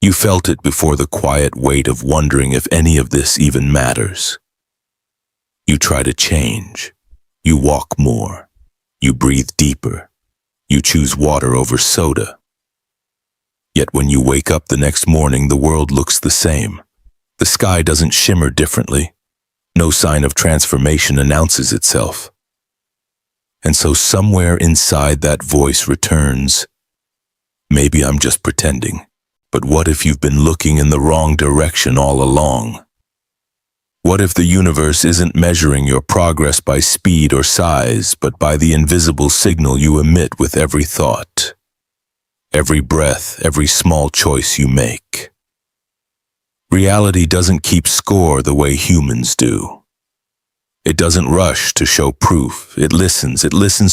You felt it before, the quiet weight of wondering if any of this even matters. You try to change. You walk more. You breathe deeper. You choose water over soda. Yet when you wake up the next morning, the world looks the same. The sky doesn't shimmer differently. No sign of transformation announces itself. And so somewhere inside that voice returns, maybe I'm just pretending. But what if you've been looking in the wrong direction all along? What if the universe isn't measuring your progress by speed or size, but by the invisible signal you emit with every thought, every breath, every small choice you make? Reality doesn't keep score the way humans do. It doesn't rush to show proof. It listens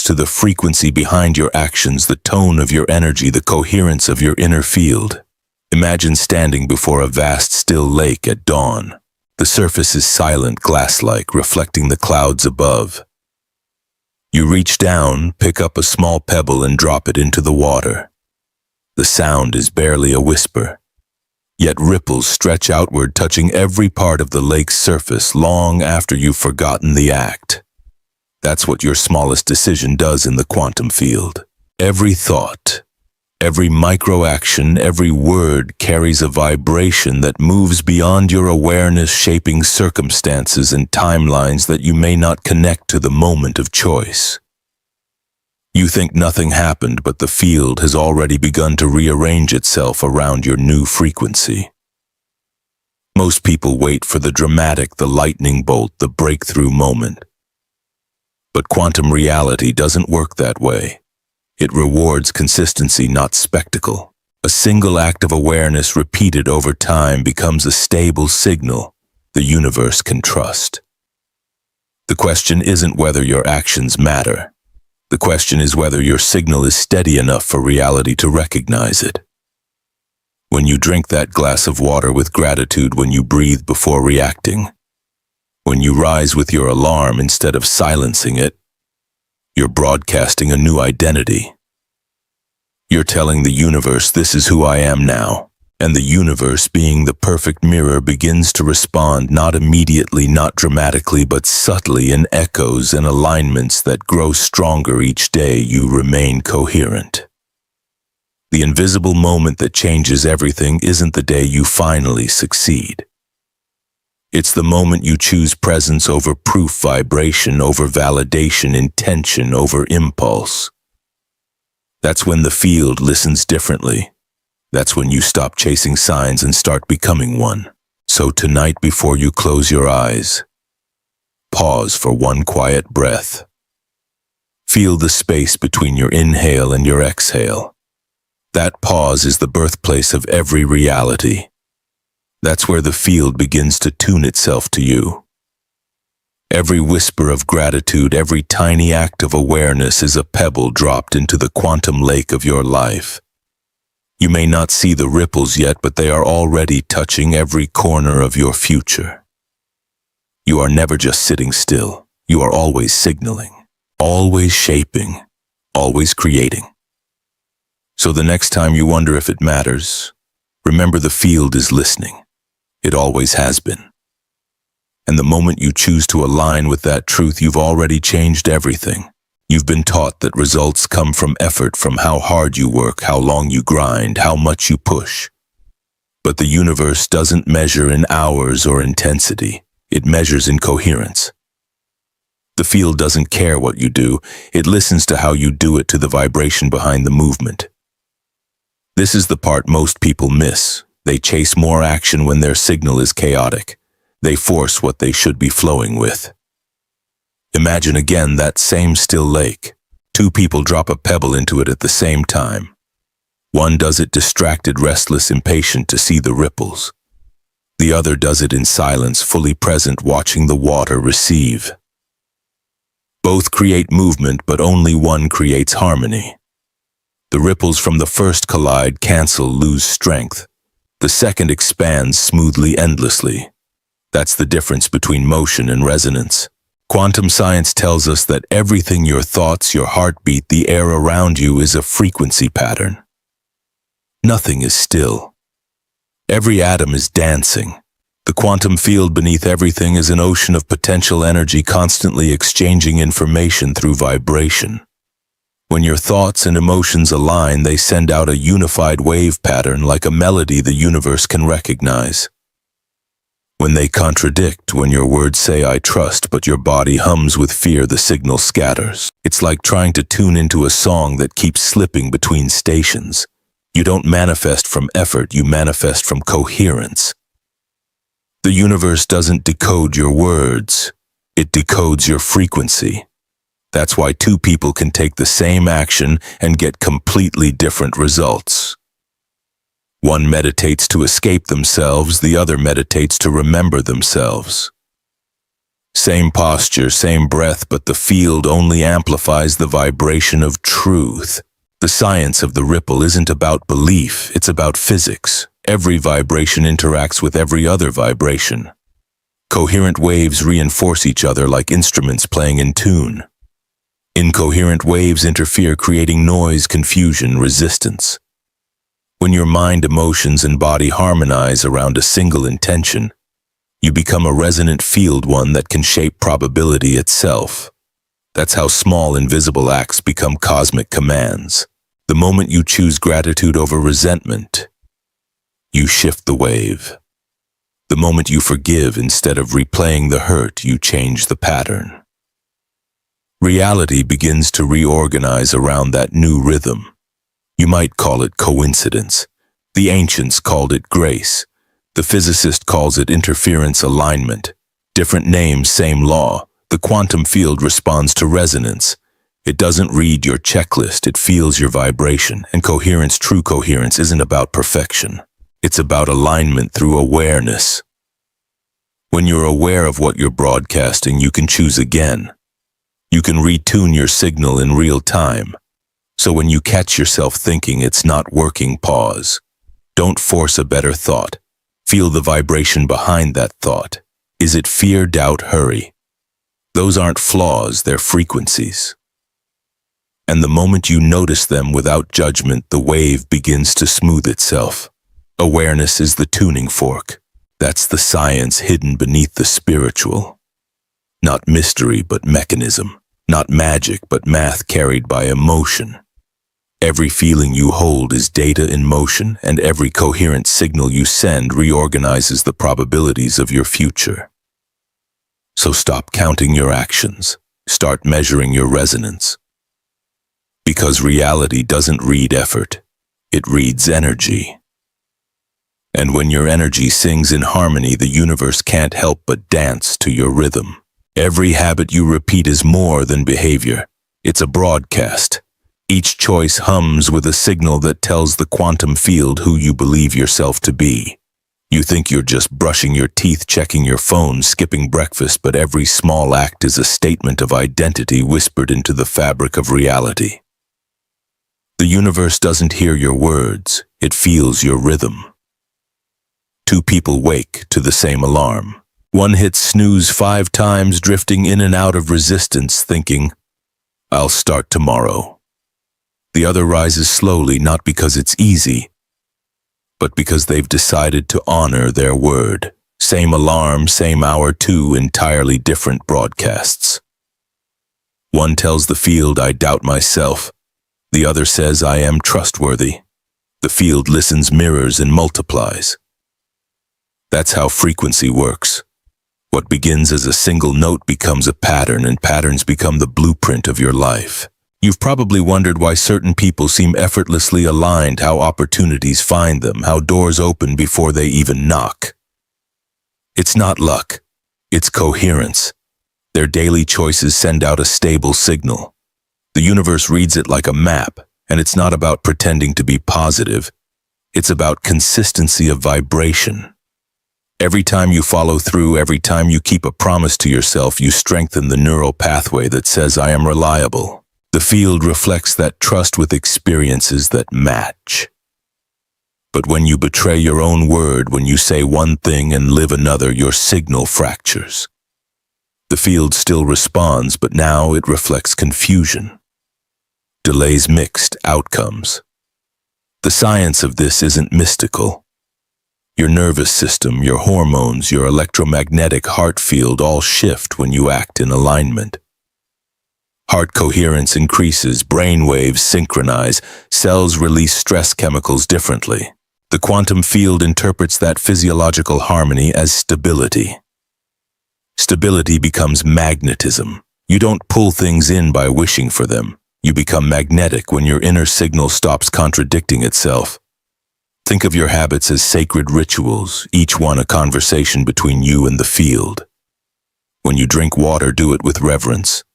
to the frequency behind your actions, the tone of your energy, the coherence of your inner field. Imagine standing before a vast, still lake at dawn. The surface is silent, glass-like, reflecting the clouds above. You reach down, pick up a small pebble and drop it into the water. The sound is barely a whisper, yet ripples stretch outward, touching every part of the lake's surface long after you've forgotten the act. That's what your smallest decision does in the quantum field. Every thought, every micro-action, every word carries a vibration that moves beyond your awareness, shaping circumstances and timelines that you may not connect to the moment of choice. You think nothing happened, but the field has already begun to rearrange itself around your new frequency. Most people wait for the dramatic, the lightning bolt, the breakthrough moment. But quantum reality doesn't work that way. It rewards consistency, not spectacle. A single act of awareness repeated over time becomes a stable signal the universe can trust. The question isn't whether your actions matter. The question is whether your signal is steady enough for reality to recognize it. When you drink that glass of water with gratitude, when you breathe before reacting, when you rise with your alarm instead of silencing it, you're broadcasting a new identity. You're telling the universe, this is who I am now. And the universe, being the perfect mirror, begins to respond, not immediately, not dramatically, but subtly, in echoes and alignments that grow stronger each day you remain coherent. The invisible moment that changes everything isn't the day you finally succeed. It's the moment you choose presence over proof, vibration over validation, intention over impulse. That's when the field listens differently. That's when you stop chasing signs and start becoming one. So tonight, before you close your eyes, pause for one quiet breath. Feel the space between your inhale and your exhale. That pause is the birthplace of every reality. That's where the field begins to tune itself to you. Every whisper of gratitude, every tiny act of awareness is a pebble dropped into the quantum lake of your life. You may not see the ripples yet, but they are already touching every corner of your future. You are never just sitting still. You are always signaling, always shaping, always creating. So the next time you wonder if it matters, remember the field is listening. It always has been. And the moment you choose to align with that truth, you've already changed everything. You've been taught that results come from effort, from how hard you work, how long you grind, how much you push. But the universe doesn't measure in hours or intensity. It measures in coherence. The field doesn't care what you do. It listens to how you do it, to the vibration behind the movement. This is the part most people miss. They chase more action when their signal is chaotic. They force what they should be flowing with. Imagine again that same still lake. Two people drop a pebble into it at the same time. One does it distracted, restless, impatient to see the ripples. The other does it in silence, fully present, watching the water receive. Both create movement, but only one creates harmony. The ripples from the first collide, cancel, lose strength. The second expands smoothly, endlessly. That's the difference between motion and resonance. Quantum science tells us that everything, your thoughts, your heartbeat, the air around you, is a frequency pattern. Nothing is still. Every atom is dancing. The quantum field beneath everything is an ocean of potential energy constantly exchanging information through vibration. When your thoughts and emotions align, they send out a unified wave pattern like a melody the universe can recognize. When they contradict, when your words say "I trust," but your body hums with fear, the signal scatters. It's like trying to tune into a song that keeps slipping between stations. You don't manifest from effort, you manifest from coherence. The universe doesn't decode your words, it decodes your frequency. That's why two people can take the same action and get completely different results. One meditates to escape themselves, the other meditates to remember themselves. Same posture, same breath, but the field only amplifies the vibration of truth. The science of the ripple isn't about belief, it's about physics. Every vibration interacts with every other vibration. Coherent waves reinforce each other like instruments playing in tune. Incoherent waves interfere, creating noise, confusion, resistance. When your mind, emotions, and body harmonize around a single intention, you become a resonant field, one that can shape probability itself. That's how small, invisible acts become cosmic commands. The moment you choose gratitude over resentment, you shift the wave. The moment you forgive instead of replaying the hurt, you change the pattern. Reality begins to reorganize around that new rhythm. You might call it coincidence. The ancients called it grace. The physicist calls it interference alignment. Different names, same law. The quantum field responds to resonance. It doesn't read your checklist, it feels your vibration. And coherence, true coherence, isn't about perfection. It's about alignment through awareness. When you're aware of what you're broadcasting, you can choose again. You can retune your signal in real time. So when you catch yourself thinking it's not working, pause. Don't force a better thought. Feel the vibration behind that thought. Is it fear, doubt, hurry? Those aren't flaws, they're frequencies. And the moment you notice them without judgment, the wave begins to smooth itself. Awareness is the tuning fork. That's the science hidden beneath the spiritual. Not mystery, but mechanism. Not magic, but math carried by emotion. Every feeling you hold is data in motion, and every coherent signal you send reorganizes the probabilities of your future. So stop counting your actions. Start measuring your resonance. Because reality doesn't read effort, it reads energy. And when your energy sings in harmony, the universe can't help but dance to your rhythm. Every habit you repeat is more than behavior. It's a broadcast. Each choice hums with a signal that tells the quantum field who you believe yourself to be. You think you're just brushing your teeth, checking your phone, skipping breakfast, but every small act is a statement of identity whispered into the fabric of reality. The universe doesn't hear your words, it feels your rhythm. Two people wake to the same alarm. One hits snooze 5 times, drifting in and out of resistance, thinking, "I'll start tomorrow." The other rises slowly, not because it's easy, but because they've decided to honor their word. Same alarm, same hour, 2 entirely different broadcasts. One tells the field, "I doubt myself." The other says, "I am trustworthy." The field listens, mirrors, and multiplies. That's how frequency works. What begins as a single note becomes a pattern, and patterns become the blueprint of your life. You've probably wondered why certain people seem effortlessly aligned, how opportunities find them, how doors open before they even knock. It's not luck, it's coherence. Their daily choices send out a stable signal. The universe reads it like a map, and it's not about pretending to be positive. It's about consistency of vibration. Every time you follow through, every time you keep a promise to yourself, you strengthen the neural pathway that says, "I am reliable." The field reflects that trust with experiences that match. But when you betray your own word, when you say one thing and live another, your signal fractures. The field still responds, but now it reflects confusion. Delays, mixed outcomes. The science of this isn't mystical. Your nervous system, your hormones, your electromagnetic heart field all shift when you act in alignment. Heart coherence increases, brain waves synchronize, cells release stress chemicals differently. The quantum field interprets that physiological harmony as stability. Stability becomes magnetism. You don't pull things in by wishing for them. You become magnetic when your inner signal stops contradicting itself. Think of your habits as sacred rituals, each one a conversation between you and the field. When you drink water, do it with reverence.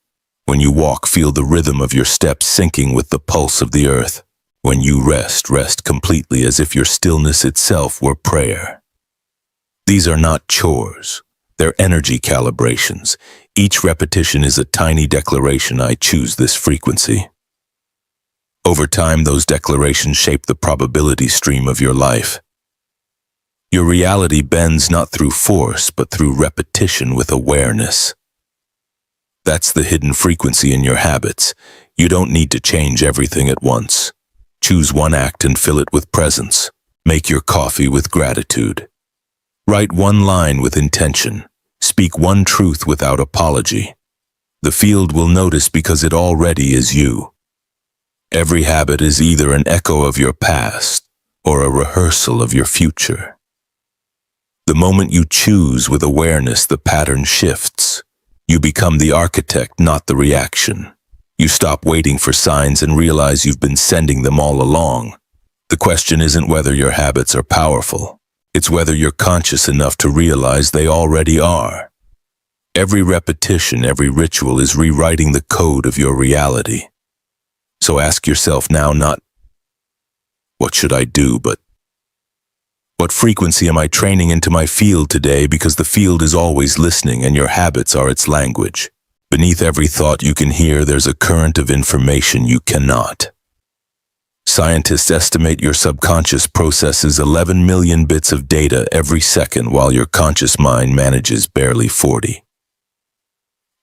When you walk, feel the rhythm of your steps syncing with the pulse of the earth. When you rest, rest completely as if your stillness itself were prayer. These are not chores. They're energy calibrations. Each repetition is a tiny declaration: I choose this frequency. Over time, those declarations shape the probability stream of your life. Your reality bends not through force, but through repetition with awareness. That's the hidden frequency in your habits. You don't need to change everything at once. Choose one act and fill it with presence. Make your coffee with gratitude. Write one line with intention. Speak one truth without apology. The field will notice because it already is you. Every habit is either an echo of your past or a rehearsal of your future. The moment you choose with awareness, the pattern shifts. You become the architect, not the reaction. You stop waiting for signs and realize you've been sending them all along. The question isn't whether your habits are powerful. It's whether you're conscious enough to realize they already are. Every repetition, every ritual is rewriting the code of your reality. So ask yourself now not, what should I do, but what frequency am I training into my field today, because the field is always listening and your habits are its language. Beneath every thought you can hear, there's a current of information you cannot. Scientists estimate your subconscious processes 11 million bits of data every second, while your conscious mind manages barely 40.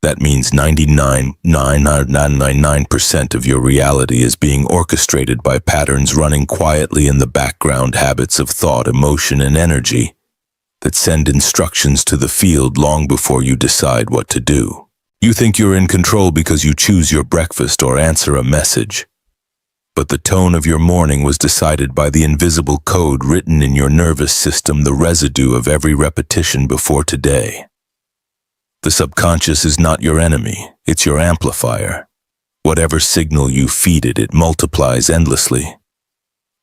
That means 99.999% of your reality is being orchestrated by patterns running quietly in the background, habits of thought, emotion, and energy that send instructions to the field long before you decide what to do. You think you're in control because you choose your breakfast or answer a message. But the tone of your morning was decided by the invisible code written in your nervous system, the residue of every repetition before today. The subconscious is not your enemy, it's your amplifier. Whatever signal you feed it, it multiplies endlessly.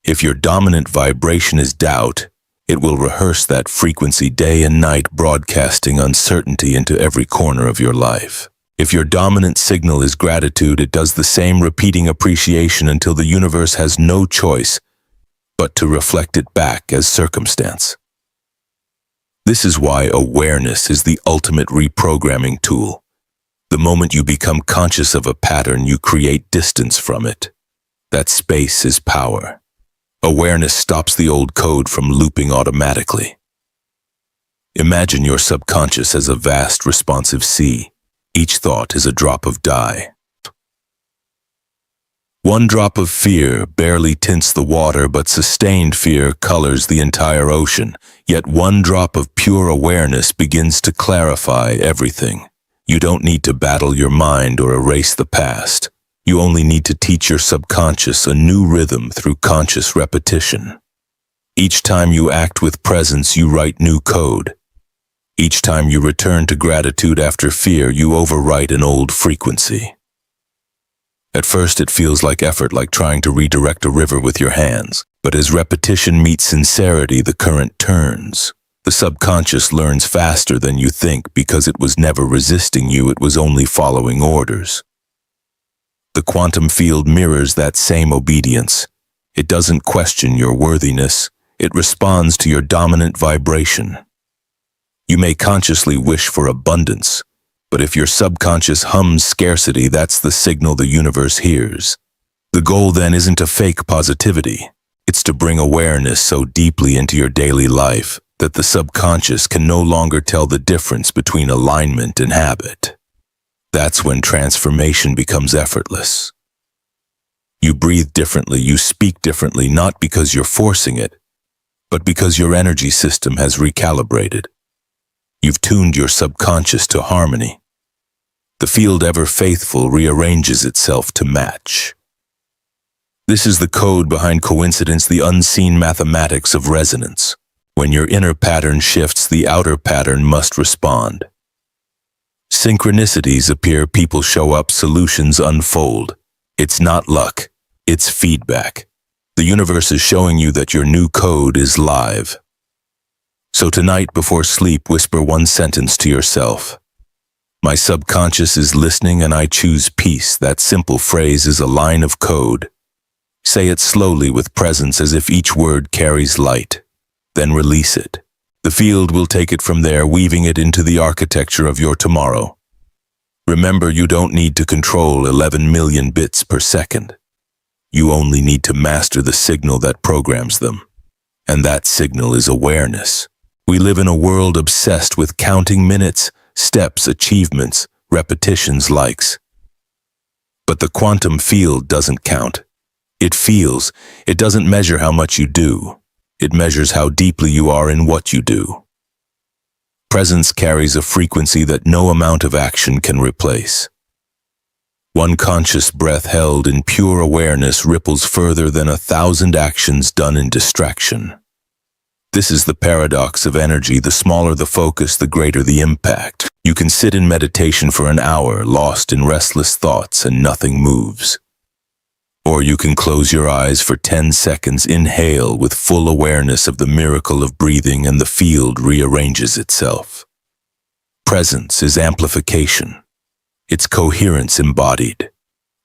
If your dominant vibration is doubt, it will rehearse that frequency day and night, broadcasting uncertainty into every corner of your life. If your dominant signal is gratitude, it does the same, repeating appreciation until the universe has no choice but to reflect it back as circumstance. This is why awareness is the ultimate reprogramming tool. The moment you become conscious of a pattern, you create distance from it. That space is power. Awareness stops the old code from looping automatically. Imagine your subconscious as a vast, responsive sea. Each thought is a drop of dye. One drop of fear barely tints the water, but sustained fear colors the entire ocean. Yet one drop of pure awareness begins to clarify everything. You don't need to battle your mind or erase the past. You only need to teach your subconscious a new rhythm through conscious repetition. Each time you act with presence, you write new code. Each time you return to gratitude after fear, you overwrite an old frequency. At first it feels like effort, like trying to redirect a river with your hands. But as repetition meets sincerity, the current turns. The subconscious learns faster than you think because it was never resisting you, it was only following orders. The quantum field mirrors that same obedience. It doesn't question your worthiness, it responds to your dominant vibration. You may consciously wish for abundance, but if your subconscious hums scarcity, that's the signal the universe hears. The goal then isn't to fake positivity. It's to bring awareness so deeply into your daily life that the subconscious can no longer tell the difference between alignment and habit. That's when transformation becomes effortless. You breathe differently, you speak differently, not because you're forcing it, but because your energy system has recalibrated. You've tuned your subconscious to harmony. The field ever faithful rearranges itself to match. This is the code behind coincidence, the unseen mathematics of resonance. When your inner pattern shifts, the outer pattern must respond. Synchronicities appear, people show up, solutions unfold. It's not luck, it's feedback. The universe is showing you that your new code is live. So tonight, before sleep, whisper one sentence to yourself. My subconscious is listening and I choose peace. That simple phrase is a line of code. Say it slowly with presence, as if each word carries light. Then release it. The field will take it from there, weaving it into the architecture of your tomorrow. Remember, you don't need to control 11 million bits per second. You only need to master the signal that programs them. And that signal is awareness. We live in a world obsessed with counting minutes, steps, achievements, repetitions, likes. But the quantum field doesn't count. It feels. It doesn't measure how much you do. It measures how deeply you are in what you do. Presence carries a frequency that no amount of action can replace. One conscious breath held in pure awareness ripples further than 1,000 actions done in distraction. This is the paradox of energy. The smaller the focus, the greater the impact. You can sit in meditation for an hour, lost in restless thoughts, and nothing moves. Or you can close your eyes for 10 seconds, inhale with full awareness of the miracle of breathing, and the field rearranges itself. Presence is amplification. It's coherence embodied.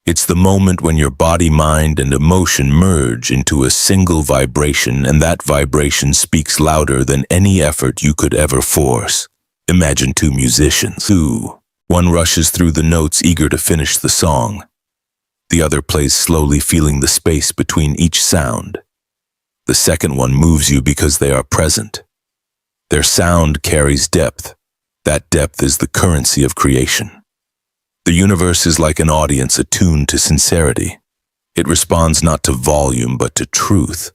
It's the moment when your body, mind, and emotion merge into a single vibration, and that vibration speaks louder than any effort you could ever force. Imagine two musicians. One rushes through the notes, eager to finish the song. The other plays slowly, feeling the space between each sound. The second one moves you because they are present. Their sound carries depth. That depth is the currency of creation. The universe is like an audience attuned to sincerity. It responds not to volume, but to truth.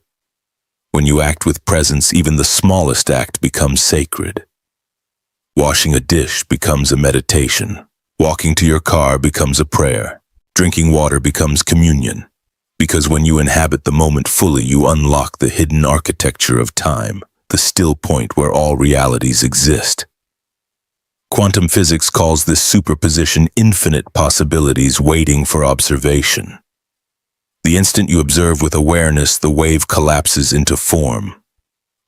When you act with presence, even the smallest act becomes sacred. Washing a dish becomes a meditation. Walking to your car becomes a prayer. Drinking water becomes communion. Because when you inhabit the moment fully, you unlock the hidden architecture of time, the still point where all realities exist. Quantum physics calls this superposition infinite possibilities waiting for observation. The instant you observe with awareness, the wave collapses into form.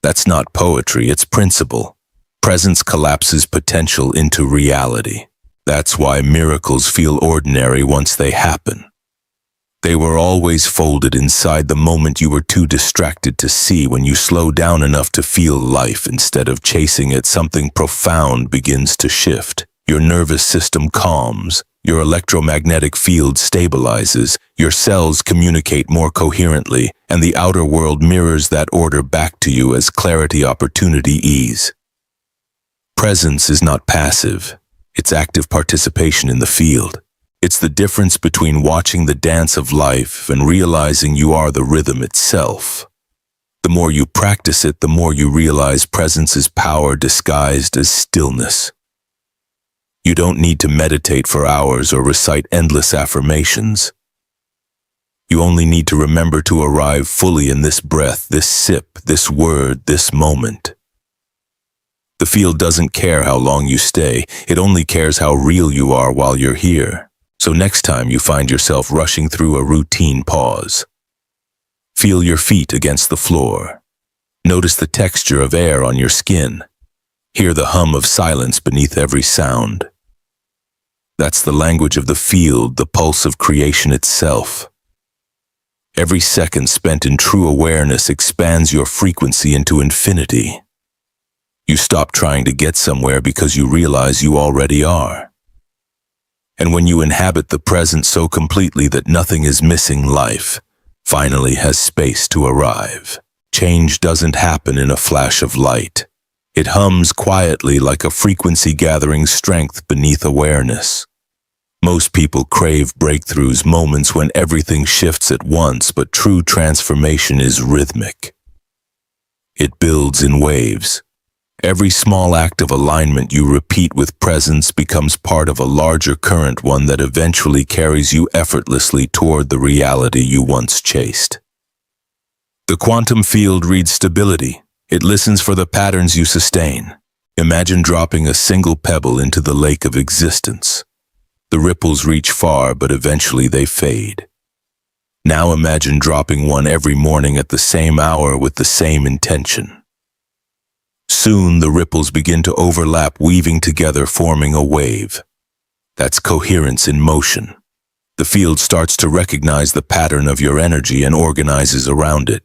That's not poetry, it's principle. Presence collapses potential into reality. That's why miracles feel ordinary once they happen. They were always folded inside the moment you were too distracted to see. When you slow down enough to feel life instead of chasing it, something profound begins to shift. Your nervous system calms, your electromagnetic field stabilizes, your cells communicate more coherently, and the outer world mirrors that order back to you as clarity, opportunity, ease. Presence is not passive, it's active participation in the field. It's the difference between watching the dance of life and realizing you are the rhythm itself. The more you practice it, the more you realize presence is power disguised as stillness. You don't need to meditate for hours or recite endless affirmations. You only need to remember to arrive fully in this breath, this sip, this word, this moment. The field doesn't care how long you stay, it only cares how real you are while you're here. So next time you find yourself rushing through a routine, pause. Feel your feet against the floor. Notice the texture of air on your skin. Hear the hum of silence beneath every sound. That's the language of the field, the pulse of creation itself. Every second spent in true awareness expands your frequency into infinity. You stop trying to get somewhere because you realize you already are. And when you inhabit the present so completely that nothing is missing, life finally has space to arrive. Change doesn't happen in a flash of light. It hums quietly like a frequency gathering strength beneath awareness. Most people crave breakthroughs, moments when everything shifts at once, but true transformation is rhythmic. It builds in waves. Every small act of alignment you repeat with presence becomes part of a larger current, one that eventually carries you effortlessly toward the reality you once chased. The quantum field reads stability. It listens for the patterns you sustain. Imagine dropping a single pebble into the lake of existence. The ripples reach far, but eventually they fade. Now imagine dropping one every morning at the same hour with the same intention. Soon the ripples begin to overlap, weaving together, forming a wave. That's coherence in motion. The field starts to recognize the pattern of your energy and organizes around it.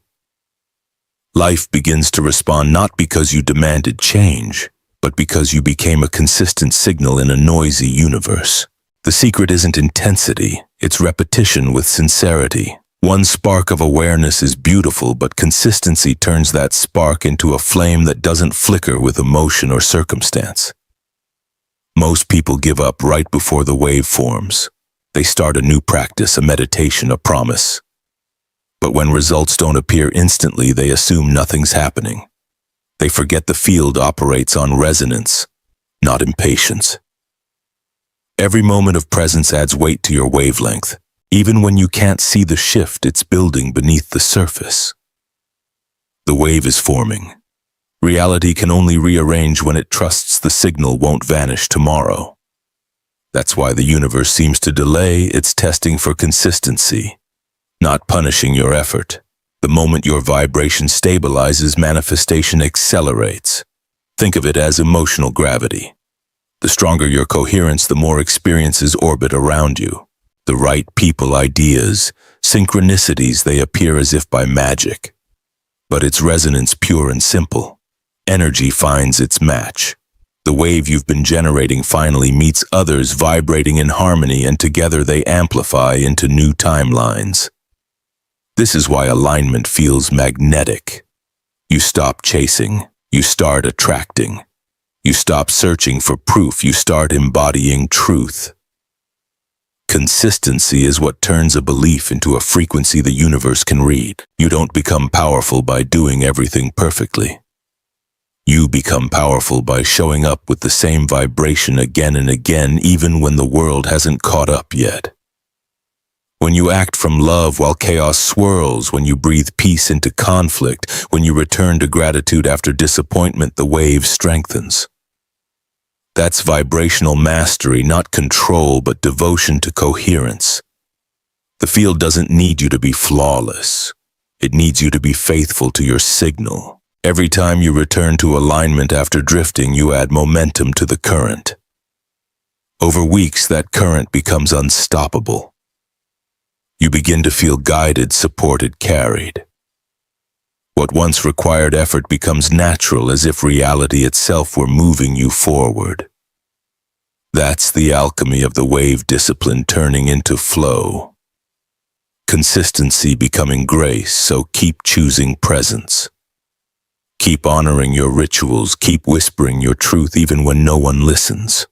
Life begins to respond not because you demanded change, but because you became a consistent signal in a noisy universe. The secret isn't intensity, it's repetition with sincerity. One spark of awareness is beautiful, but consistency turns that spark into a flame that doesn't flicker with emotion or circumstance. Most people give up right before the wave forms. They start a new practice, a meditation, a promise. But when results don't appear instantly, they assume nothing's happening. They forget the field operates on resonance, not impatience. Every moment of presence adds weight to your wavelength. Even when you can't see the shift, it's building beneath the surface. The wave is forming. Reality can only rearrange when it trusts the signal won't vanish tomorrow. That's why the universe seems to delay its testing for consistency, not punishing your effort. The moment your vibration stabilizes, manifestation accelerates. Think of it as emotional gravity. The stronger your coherence, the more experiences orbit around you. The right people, ideas, synchronicities, they appear as if by magic. But it's resonance, pure and simple. Energy finds its match. The wave you've been generating finally meets others vibrating in harmony, and together they amplify into new timelines. This is why alignment feels magnetic. You stop chasing, you start attracting. You stop searching for proof, you start embodying truth. Consistency is what turns a belief into a frequency the universe can read. You don't become powerful by doing everything perfectly. You become powerful by showing up with the same vibration again and again, even when the world hasn't caught up yet. When you act from love while chaos swirls, when you breathe peace into conflict, when you return to gratitude after disappointment, the wave strengthens. That's vibrational mastery, not control, but devotion to coherence. The field doesn't need you to be flawless. It needs you to be faithful to your signal. Every time you return to alignment after drifting, you add momentum to the current. Over weeks, that current becomes unstoppable. You begin to feel guided, supported, carried. What once required effort becomes natural, as if reality itself were moving you forward. That's the alchemy of the wave, discipline turning into flow. Consistency becoming grace, so keep choosing presence. Keep honoring your rituals, keep whispering your truth even when no one listens.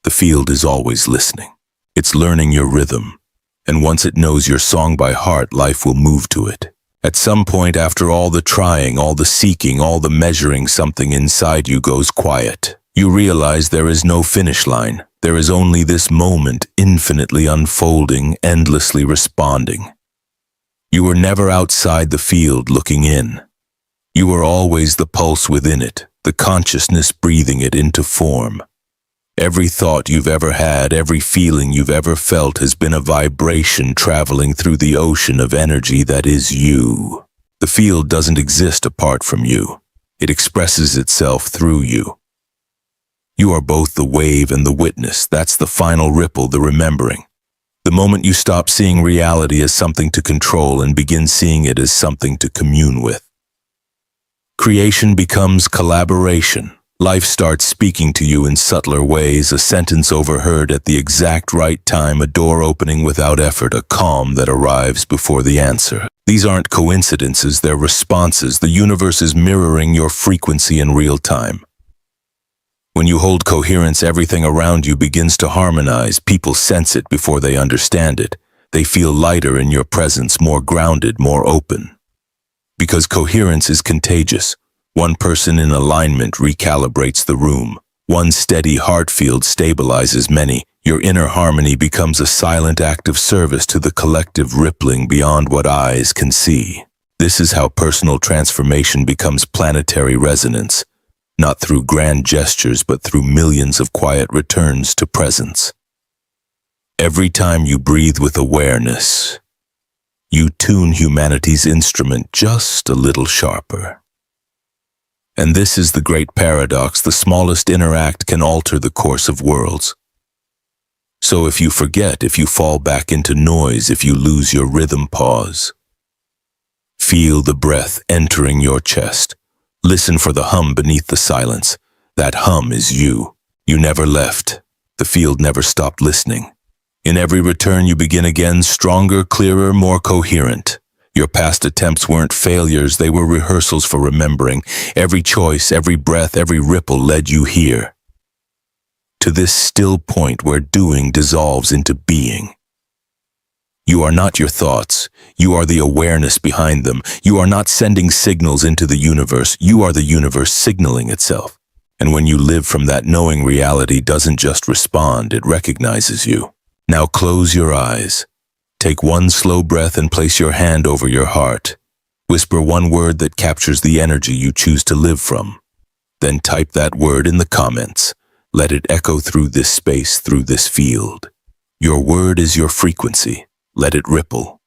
The field is always listening. It's learning your rhythm, and once it knows your song by heart, life will move to it. At some point, after all the trying, all the seeking, all the measuring, something inside you goes quiet. You realize there is no finish line. There is only this moment, infinitely unfolding, endlessly responding. You were never outside the field looking in. You were always the pulse within it, the consciousness breathing it into form. Every thought you've ever had, every feeling you've ever felt has been a vibration traveling through the ocean of energy that is you. The field doesn't exist apart from you. It expresses itself through you. You are both the wave and the witness. That's the final ripple, the remembering. The moment you stop seeing reality as something to control and begin seeing it as something to commune with. Creation becomes collaboration. Life starts speaking to you in subtler ways, a sentence overheard at the exact right time, a door opening without effort, a calm that arrives before the answer. These aren't coincidences, they're responses. The universe is mirroring your frequency in real time. When you hold coherence, everything around you begins to harmonize. People sense it before they understand it. They feel lighter in your presence, more grounded, more open. Because coherence is contagious. One person in alignment recalibrates the room. One steady heart field stabilizes many. Your inner harmony becomes a silent act of service to the collective, rippling beyond what eyes can see. This is how personal transformation becomes planetary resonance, not through grand gestures but through millions of quiet returns to presence. Every time you breathe with awareness, you tune humanity's instrument just a little sharper. And this is the great paradox: the smallest inner act can alter the course of worlds. So if you forget, if you fall back into noise, if you lose your rhythm, pause. Feel the breath entering your chest. Listen for the hum beneath the silence. That hum is you. You never left. The field never stopped listening. In every return you begin again, stronger, clearer, more coherent. Your past attempts weren't failures, they were rehearsals for remembering. Every choice, every breath, every ripple led you here, to this still point where doing dissolves into being. You are not your thoughts, you are the awareness behind them. You are not sending signals into the universe, you are the universe signaling itself. And when you live from that knowing, reality doesn't just respond, it recognizes you. Now close your eyes. Take one slow breath and place your hand over your heart. Whisper one word that captures the energy you choose to live from. Then type that word in the comments. Let it echo through this space, through this field. Your word is your frequency. Let it ripple.